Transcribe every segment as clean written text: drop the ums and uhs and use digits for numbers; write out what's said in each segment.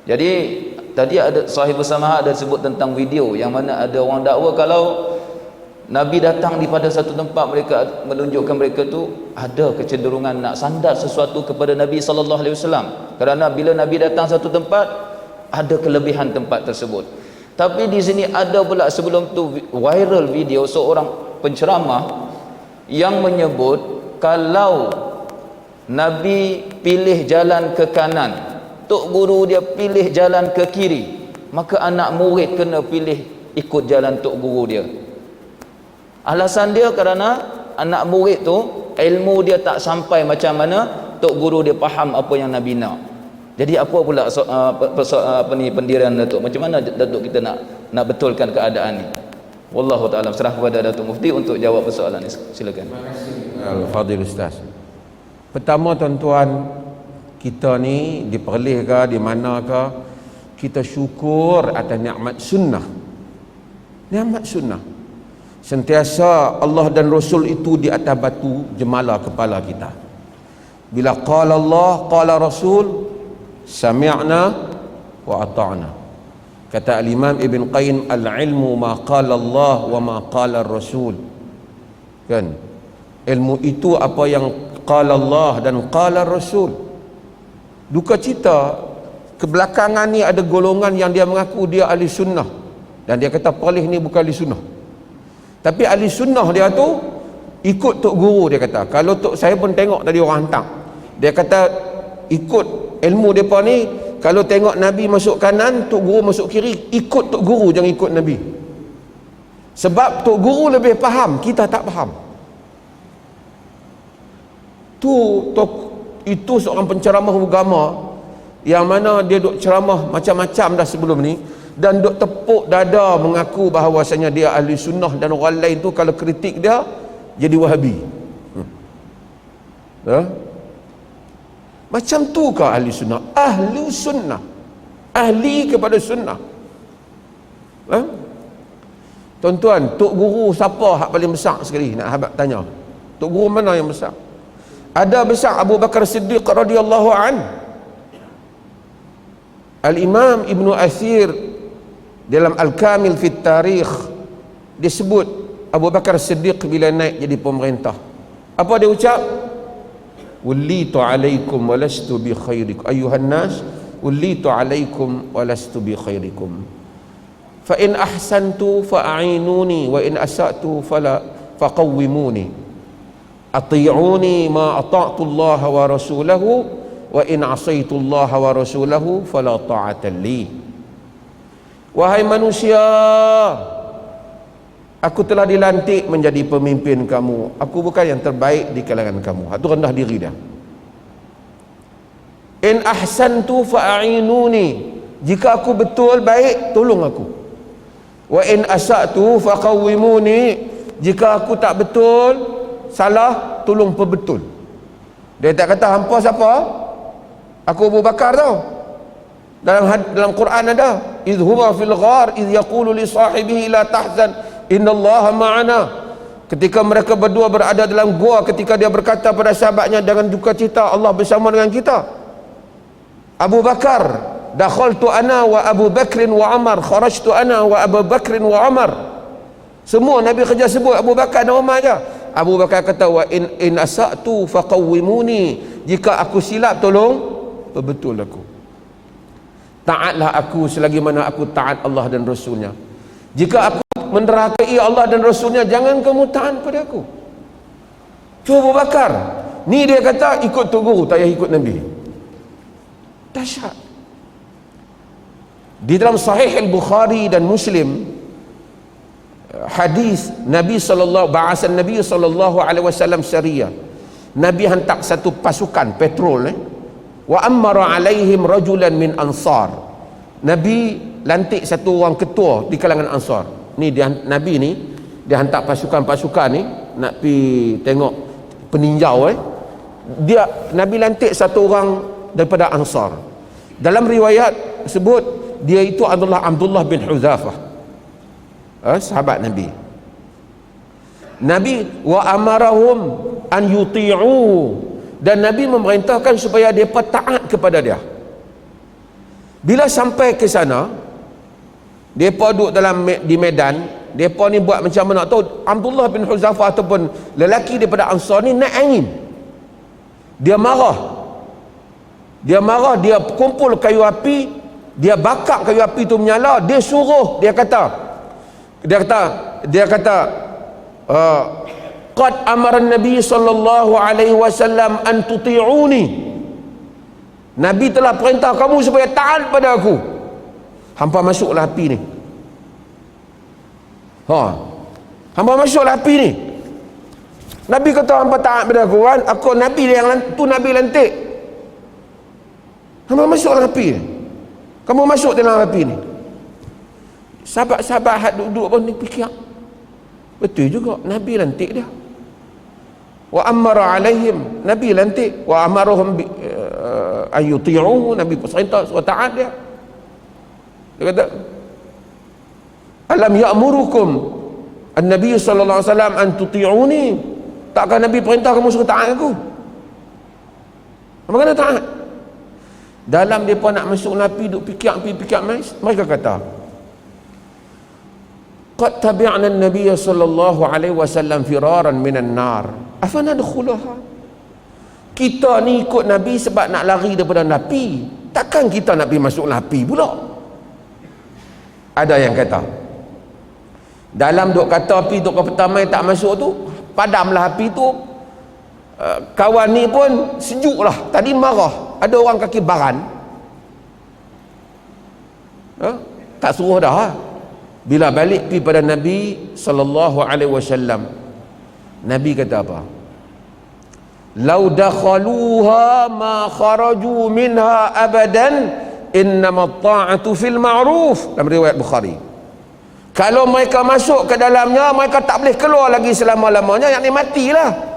Jadi tadi ada Sahibus Samahah ada sebut tentang video yang mana ada orang dakwa kalau Nabi datang di pada satu tempat, mereka menunjukkan mereka tu ada kecenderungan nak sandat sesuatu kepada Nabi sallallahu alaihi wasallam, kerana bila Nabi datang satu tempat ada kelebihan tempat tersebut. Tapi di sini ada pula sebelum tu viral video seorang penceramah yang menyebut kalau Nabi pilih jalan ke kanan, tok guru dia pilih jalan ke kiri, maka anak murid kena pilih ikut jalan tok guru dia. Alasan dia kerana anak murid tu ilmu dia tak sampai macam mana tok guru dia faham apa yang Nabi nak. Jadi apa pula pendirian Datuk? Macam mana Datuk kita nak betulkan keadaan ni? Wallahu taala, serah kepada Datuk Mufti untuk jawab persoalan ni. Silakan. Terima kasih Al-Fadhil Ustaz. Pertama tuan-tuan, kita ni di Perlis ke di mana ke, kita syukur atas nikmat sunnah. Nikmat sunnah. Sentiasa Allah dan Rasul itu di atas batu jemala kepala kita. Bila qala Allah, qala Rasul, sami'na wa ata'na. Kata al-Imam Ibn Qayyim, al-ilmu ma qala Allah wa ma qala Rasul. Kan? Ilmu itu apa yang qala Allah dan qala Rasul. Duka cita kebelakangan ni ada golongan yang dia mengaku dia ahli sunnah dan dia kata Perlis ni bukan ahli sunnah. Tapi ahli sunnah dia tu ikut tok guru, dia kata. Kalau tok saya pun tengok tadi orang hantar. Dia kata ikut ilmu depa ni, kalau tengok Nabi masuk kanan, tok guru masuk kiri, ikut tok guru, jangan ikut Nabi. Sebab tok guru lebih faham, kita tak faham. Itu seorang penceramah agama yang mana dia duk ceramah macam-macam dah sebelum ni, dan duk tepuk dada mengaku bahawasanya dia ahli sunnah, dan orang lain tu kalau kritik dia jadi Wahabi. Macam tu ke ahli sunnah? Ahli sunnah, ahli kepada sunnah. Tuan-tuan, tok guru siapa hak paling besar sekali? Nak habaq tanya, tok guru mana yang besar? Ada besar Abu Bakar Siddiq radhiyallahu an. Al-Imam Ibnu Athir dalam Al-Kamil fi Tarikh disebut Abu Bakar Siddiq bila naik jadi pemerintah, apa dia ucap? Wallitu alaikum walastu bi khairikum ayuhan nas, wallitu alaikum walastu bi khairikum. Fa in ahsantu fa'inuni wa in asa'tu fala faqawwimuni. Ati'uni ma ata'tu Allah wa rasulahu wa in asaitu Allah wa rasulahu fala ta'ata li. Wahai manusia, aku telah dilantik menjadi pemimpin kamu. Aku bukan yang terbaik di kalangan kamu. Itu rendah diri dia. In ahsantu fa'inuni, jika aku betul baik, tolong aku. Wa in asa'tu faqawwimuni, jika aku tak betul salah, tolong perbetul. Dia tak kata hampa siapa? Aku Abu Bakar tau. Dalam Quran ada, idh huma fil ghar idh yaqulu li sahibihi la tahzan innallaha ma'ana. Ketika mereka berdua berada dalam gua, ketika dia berkata pada sahabatnya, jangan duka cita, Allah bersama dengan kita. Abu Bakar, dakhaltu ana wa Abu Bakrin wa Umar, kharajtu ana wa Abu Bakrin wa Umar. Semua Nabi kerja sebut Abu Bakar dan Umar aja. Abu Bakar kata, wa in asa'tu faqawwimuni, jika aku silap tolong perbetul aku. Taatlah aku selagi mana aku taat Allah dan Rasulnya. Jika aku menderhakai Allah dan Rasulnya, jangan kamu taat pada aku. Cuba Abu Bakar ni, dia kata ikut tok guru, tak payah ikut Nabi. Dahsyat. Di dalam Sahih Al-Bukhari dan Muslim, hadis Nabi sallallahu ba'asan Nabi sallallahu alaihi wasallam syariah. Nabi hantar satu pasukan patrol wa amara alaihim rajulan min ansar. Nabi lantik satu orang ketua di kalangan ansar. Ni dia, Nabi ni dia hantar pasukan-pasukan ni nak pi tengok peninjau Dia Nabi lantik satu orang daripada ansar. Dalam riwayat sebut dia itu adalah Abdullah bin Hudzafah, sahabat Nabi. Nabi wa amarahum an yuti'u, dan Nabi memerintahkan supaya mereka taat kepada dia. Bila sampai ke sana, mereka duduk di Medan, mereka ni buat macam mana tahu. Abdullah bin Huzaifah ataupun lelaki daripada Ansar ni naik angin. Dia marah, dia kumpul kayu api, dia bakar kayu api tu menyala, dia suruh, dia kata qad amara Nabi sallallahu alaihi wasallam an tuti'uni. Nabi telah perintah kamu supaya taat pada aku. Hampa masuklah api ni. Hampa masuklah api ni. Nabi kata hampa taat pada aku kan. Aku Nabi yang tu Nabi lantik. Hampa masuklah api ni. Kamu masuk dalam api ni. Sahabat-sahabat hak duduk pun ni fikir. Betul juga, Nabi lantik dia. Wa amara alaihim, Nabi lantik. Wa amaruhum ayuti'uhu, Nabi perintah suruh taat dia. Dia kata, alam ya'murukum an-nabi sallallahu alaihi wasallam an tuti'uni. Takkan Nabi perintah kamu suruh taat aku? Apa kena taat? Dalam mereka nak masuk Nabi, duk fikir mereka kata, qad tabi'na an-nabiy sallallahu alaihi wasallam firaran minan nar afanadkhulaha. Kita ni ikut Nabi sebab nak lari daripada Nabi, takkan kita nak pergi masuk Nabi pula. Ada yang kata dalam duk kata api duk pertama tak masuk tu, padamlah api tu. Kawan ni pun sejuk lah, tadi marah, ada orang kaki baran, tak suruh dah. Bila balik pergi pada Nabi sallallahu alaihi wasallam, Nabi kata apa? Lau dakhaluha ma kharaju minha abadan innama ta'atu fil ma'ruf. Dalam riwayat Bukhari, kalau mereka masuk ke dalamnya, mereka tak boleh keluar lagi selama-lamanya, yakni matilah.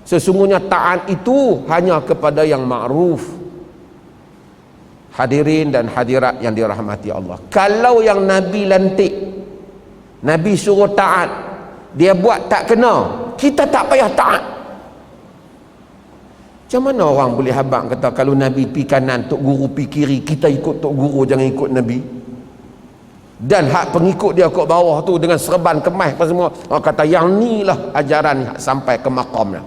Sesungguhnya taat itu hanya kepada yang ma'ruf. Hadirin dan hadirat yang dirahmati Allah, kalau yang Nabi lantik, Nabi suruh taat, dia buat tak kena, kita tak payah taat. Macam mana orang boleh habang kata kalau Nabi pi kanan, Tok Guru pi kiri, kita ikut Tok Guru, jangan ikut Nabi? Dan hak pengikut dia kat bawah tu dengan serban kemas apa semua, orang kata yang ni lah ajaran ni sampai ke maqam dah.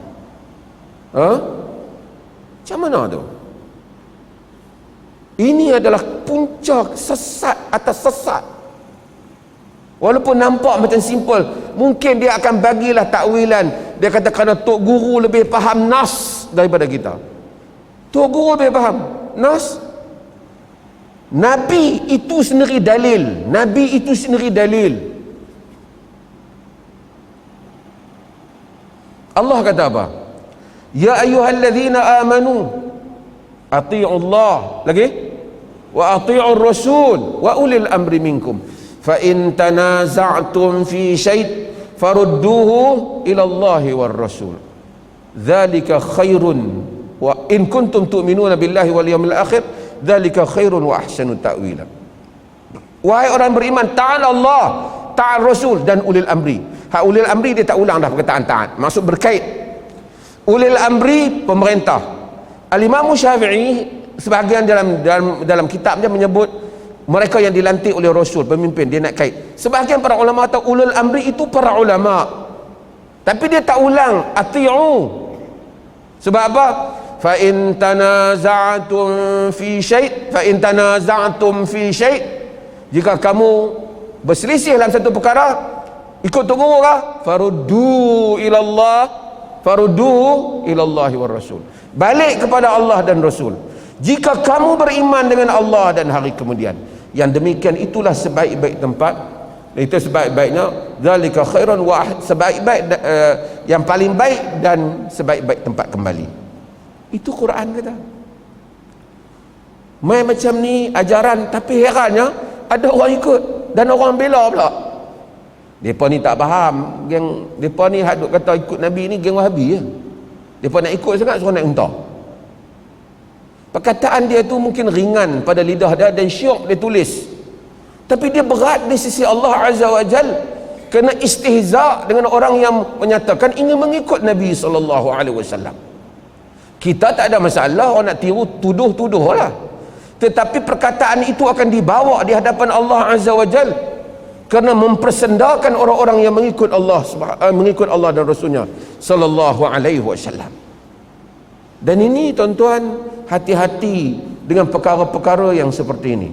Macam mana tu? Ini adalah puncak sesat atas sesat. Walaupun nampak macam simple, mungkin dia akan bagilah takwilan. Dia kata kerana Tok Guru lebih faham nas daripada kita. Tok Guru lebih faham nas. Nabi itu sendiri dalil. Nabi itu sendiri dalil. Allah kata apa? Ya ayyuhalladzina amanu ati'u Allah lagi wa ati'u rasul wa ulil amri minkum fa in tanaza'tum fi syai' farudduhu ila Allah war rasul dzalika khairun wa in kuntum tu'minuna billahi wal yawmil akhir dzalika khairun wa ahsanu ta'wila. Wahai orang beriman, taat Allah, taat Rasul dan ulil amri. Hak ulil amri dia tak ulang dah perkataan taat, maksud berkait. Ulil amri pemerintah. Al-Imam Syafi'i sebahagian dalam kitab dia menyebut mereka yang dilantik oleh Rasul, pemimpin, dia nak kait. Sebahagian para ulama tahu ulul amri itu para ulama, tapi dia tak ulang ati'u. Sebab apa? Fa in tanaza'tum fi syai', jika kamu berselisih dalam satu perkara, ikut Tok Guru kah? Faruddu ilallah war rasul, balik kepada Allah dan Rasul. Jika kamu beriman dengan Allah dan hari kemudian, yang demikian itulah sebaik-baik tempat, itu sebaik-baiknya, zalika khairan wa sebaik-baik, yang paling baik dan sebaik-baik tempat kembali. Itu Quran kata. Main macam ni ajaran, tapi herannya ada orang ikut dan orang bela pula. Depa ni tak faham, geng depa ni hak duk kata ikut Nabi ni geng Wahabi je. Depa nak ikut sangat suruh naik unta. Perkataan dia tu mungkin ringan pada lidah dia dan syok dia tulis, tapi dia berat di sisi Allah Azza wa Jal, kena istihza dengan orang yang menyatakan ingin mengikut Nabi sallallahu alaihi wasallam. Kita tak ada masalah, orang nak tiru tuduh lah. tetapi perkataan itu akan dibawa di hadapan Allah Azza wa Jal, kerana mempersendakan orang-orang yang mengikut Allah dan Rasulnya sallallahu alaihi wasallam. Dan ini tuan-tuan, hati-hati dengan perkara-perkara yang seperti ini.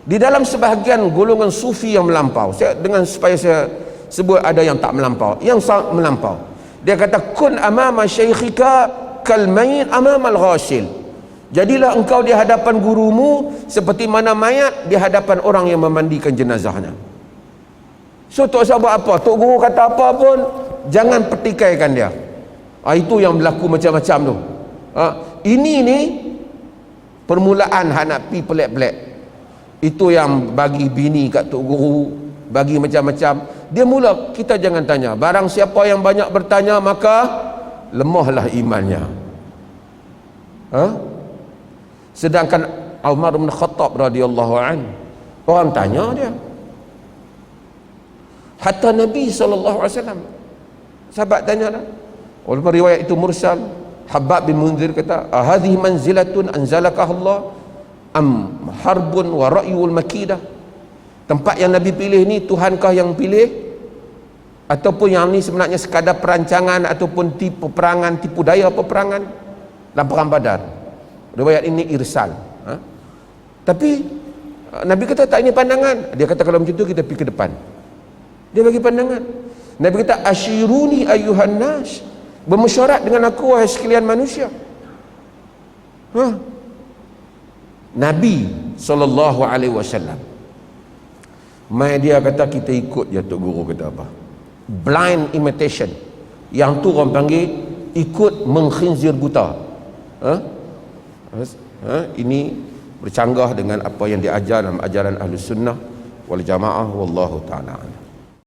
Di dalam sebahagian golongan sufi yang melampau, supaya saya sebut ada yang tak melampau, yang sangat melampau, dia kata kun amama syekhika kal mayit amama al-ghasil. Jadilah engkau di hadapan gurumu seperti mana mayat di hadapan orang yang memandikan jenazahnya. So tak usah buat apa, tok guru kata apa pun jangan pertikaikan dia. Itu yang berlaku macam-macam tu. Ini ni permulaan hak nak pi pelik-pelik. Itu yang bagi bini kat tok guru, bagi macam-macam. Dia mula, kita jangan tanya. Barang siapa yang banyak bertanya maka lemahlah imannya. Sedangkan Umar bin Khattab radhiyallahu anhu, orang tanya dia. Hatta Nabi SAW, sahabat tanya lah, walaupun riwayat itu mursal. Habab bin Munzir kata, hadhihi manzilatun anzalakah Allah am harbun wa ra'yul makidah. Tempat yang Nabi pilih ni Tuhankah yang pilih, ataupun yang ni sebenarnya sekadar perancangan ataupun tipu perangan, tipu daya peperangan dalam perang Badar. Riwayat ini irsal. Tapi Nabi kata tak, ini pandangan. Dia kata kalau macam tu kita pergi ke depan. Dia bagi pandangan. Nabi kata asyiruni ayyuhan nas, bermesyuarat dengan aku wahai sekalian manusia. Nabi SAW, mai dia kata kita ikut je tok guru kata apa, blind imitation. Yang tu orang panggil ikut mengkhinzir buta. Ini bercanggah dengan apa yang diajar dalam ajaran Ahlus Sunnah wal Jamaah, wallahu ta'ala.